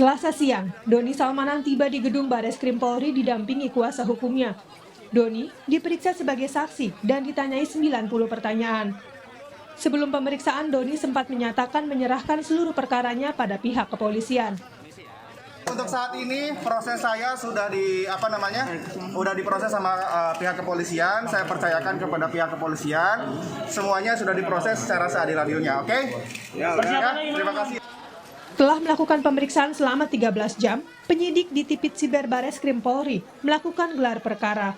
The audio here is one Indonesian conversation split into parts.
Selasa siang, Doni Salmanan tiba di gedung Bareskrim Polri didampingi kuasa hukumnya. Doni diperiksa sebagai saksi dan ditanyai 90 pertanyaan. Sebelum pemeriksaan, Doni sempat menyatakan menyerahkan seluruh perkaranya pada pihak kepolisian. Untuk saat ini proses saya sudah diproses sama pihak kepolisian. Saya percayakan kepada pihak kepolisian. Semuanya sudah diproses secara seadil-adilnya, oke? Ya, terima kasih. Setelah melakukan pemeriksaan selama 13 jam, penyidik di Tipit Siber Bareskrim Polri melakukan gelar perkara.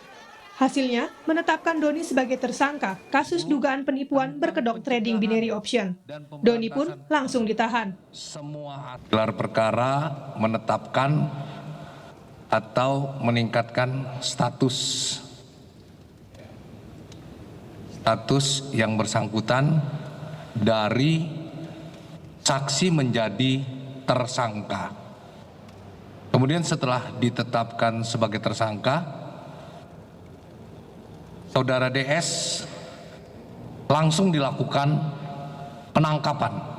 Hasilnya menetapkan Doni sebagai tersangka kasus dugaan penipuan berkedok trading binary option. Doni pun langsung ditahan. Semua gelar perkara menetapkan atau meningkatkan status yang bersangkutan dari saksi menjadi tersangka. Kemudian setelah ditetapkan sebagai tersangka, Saudara DS langsung dilakukan penangkapan.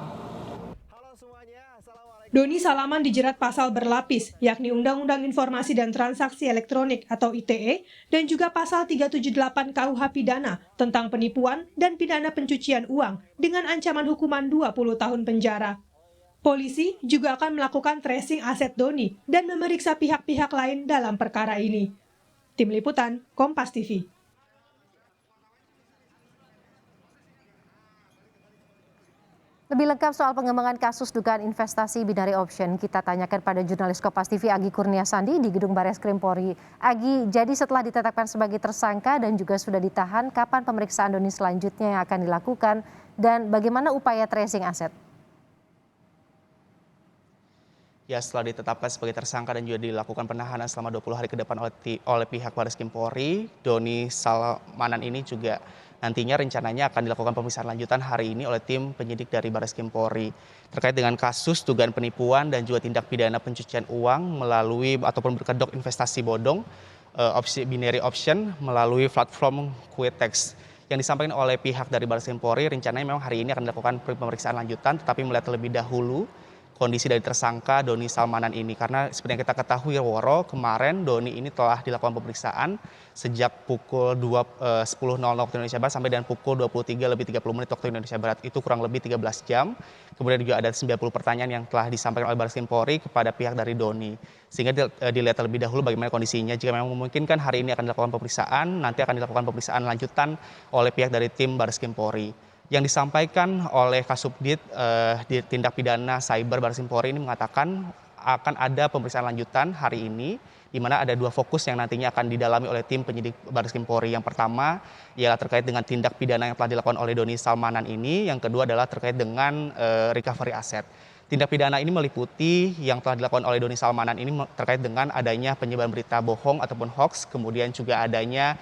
Doni Salaman dijerat pasal berlapis, yakni Undang-Undang Informasi dan Transaksi Elektronik atau ITE, dan juga pasal 378 KUH Pidana tentang penipuan dan pidana pencucian uang dengan ancaman hukuman 20 tahun penjara. Polisi juga akan melakukan tracing aset Doni dan memeriksa pihak-pihak lain dalam perkara ini. Tim Liputan, Kompas TV. Lebih lengkap soal pengembangan kasus dugaan investasi binary option, kita tanyakan pada jurnalis Kompas TV Agi Kurniasandi di Gedung Bareskrim Polri. Agi, jadi setelah ditetapkan sebagai tersangka dan juga sudah ditahan, kapan pemeriksaan Doni selanjutnya yang akan dilakukan dan bagaimana upaya tracing aset? Ya, setelah ditetapkan sebagai tersangka dan juga dilakukan penahanan selama 20 hari ke depan oleh pihak Bareskrim Polri, Doni Salmanan ini juga nantinya rencananya akan dilakukan pemeriksaan lanjutan hari ini oleh tim penyidik dari Bareskrim Polri terkait dengan kasus dugaan penipuan dan juga tindak pidana pencucian uang melalui ataupun berkedok investasi bodong binary option melalui platform Kuitex. Yang disampaikan oleh pihak dari Bareskrim Polri rencananya memang hari ini akan dilakukan pemeriksaan lanjutan, tetapi melihat terlebih dahulu kondisi dari tersangka Doni Salmanan ini, karena seperti yang kita ketahui Woro, kemarin Doni ini telah dilakukan pemeriksaan sejak pukul 10.00 waktu Indonesia Barat sampai dengan pukul 23:30 waktu Indonesia Barat, itu kurang lebih 13 jam. Kemudian juga ada 90 pertanyaan yang telah disampaikan oleh Bareskrim Polri kepada pihak dari Doni, sehingga dilihat terlebih dahulu bagaimana kondisinya. Jika memang memungkinkan hari ini akan dilakukan pemeriksaan, nanti akan dilakukan pemeriksaan lanjutan oleh pihak dari tim Bareskrim Polri. Yang disampaikan oleh Kasubdit di tindak pidana cyber Bareskrim Polri ini mengatakan akan ada pemeriksaan lanjutan hari ini, di mana ada dua fokus yang nantinya akan didalami oleh tim penyidik Bareskrim Polri. Yang pertama ialah terkait dengan tindak pidana yang telah dilakukan oleh Doni Salmanan ini, yang kedua adalah terkait dengan recovery aset. Tindak pidana ini meliputi yang telah dilakukan oleh Doni Salmanan ini terkait dengan adanya penyebaran berita bohong ataupun hoax, kemudian juga adanya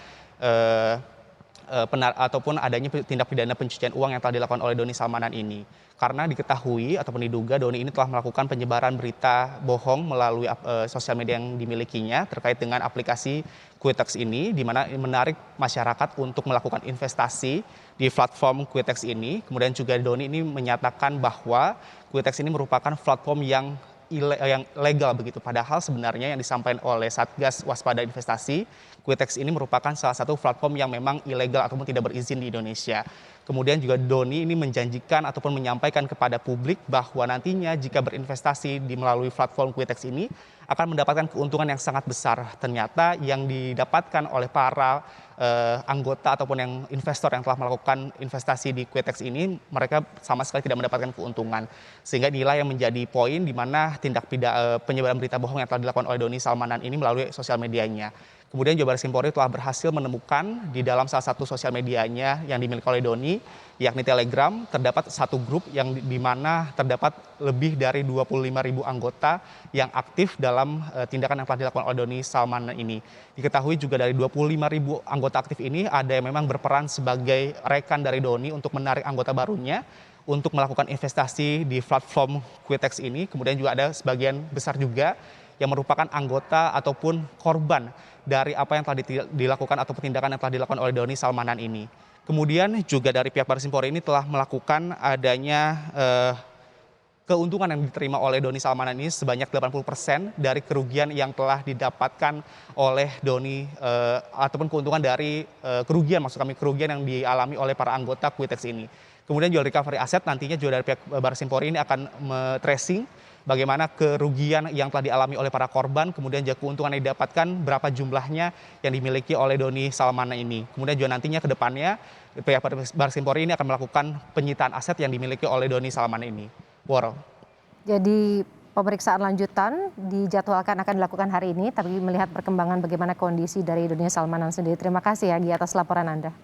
ataupun adanya tindak pidana pencucian uang yang telah dilakukan oleh Doni Salmanan ini. Karena diketahui ataupun diduga Doni ini telah melakukan penyebaran berita bohong melalui sosial media yang dimilikinya terkait dengan aplikasi Kuitex ini, di mana menarik masyarakat untuk melakukan investasi di platform Kuitex ini. Kemudian juga Doni ini menyatakan bahwa Kuitex ini merupakan platform yang legal begitu. Padahal sebenarnya yang disampaikan oleh Satgas Waspada Investasi, Kuitex ini merupakan salah satu platform yang memang ilegal ataupun tidak berizin di Indonesia. Kemudian juga Doni ini menjanjikan ataupun menyampaikan kepada publik bahwa nantinya jika berinvestasi di melalui platform Kuitex ini akan mendapatkan keuntungan yang sangat besar. Ternyata yang didapatkan oleh para anggota ataupun yang investor yang telah melakukan investasi di Kuitex ini, mereka sama sekali tidak mendapatkan keuntungan. Sehingga inilah yang menjadi poin di mana tindak pidana penyebaran berita bohong yang telah dilakukan oleh Doni Salmanan ini melalui sosial medianya. Kemudian juga Bareskrim Polri telah berhasil menemukan di dalam salah satu sosial medianya yang dimiliki oleh Doni, yakni Telegram, terdapat satu grup yang di mana terdapat lebih dari 25.000 anggota yang aktif dalam tindakan yang telah dilakukan oleh Doni Salmanan ini. Diketahui juga dari 25.000 anggota aktif ini ada yang memang berperan sebagai rekan dari Doni untuk menarik anggota barunya untuk melakukan investasi di platform Kuitex ini. Kemudian juga ada sebagian besar juga yang merupakan anggota ataupun korban dari apa yang telah dilakukan atau tindakan yang telah dilakukan oleh Doni Salmanan ini. Kemudian juga dari pihak Bareskrim Polri ini telah melakukan adanya keuntungan yang diterima oleh Doni Salmanan ini sebanyak 80% dari kerugian yang telah didapatkan oleh Doni ataupun keuntungan dari kerugian yang dialami oleh para anggota Quitex ini. Kemudian jual recovery aset nantinya juga dari pihak Baris Krim Polri ini akan tracing bagaimana kerugian yang telah dialami oleh para korban, kemudian juga keuntungan yang didapatkan, berapa jumlahnya yang dimiliki oleh Doni Salmanan ini. Kemudian juga nantinya ke depannya pihak Baris Krim Polri ini akan melakukan penyitaan aset yang dimiliki oleh Doni Salmanan ini. Woro. Jadi pemeriksaan lanjutan dijadwalkan akan dilakukan hari ini, tapi melihat perkembangan bagaimana kondisi dari Doni Salmanan sendiri. Terima kasih ya Gi atas laporan Anda.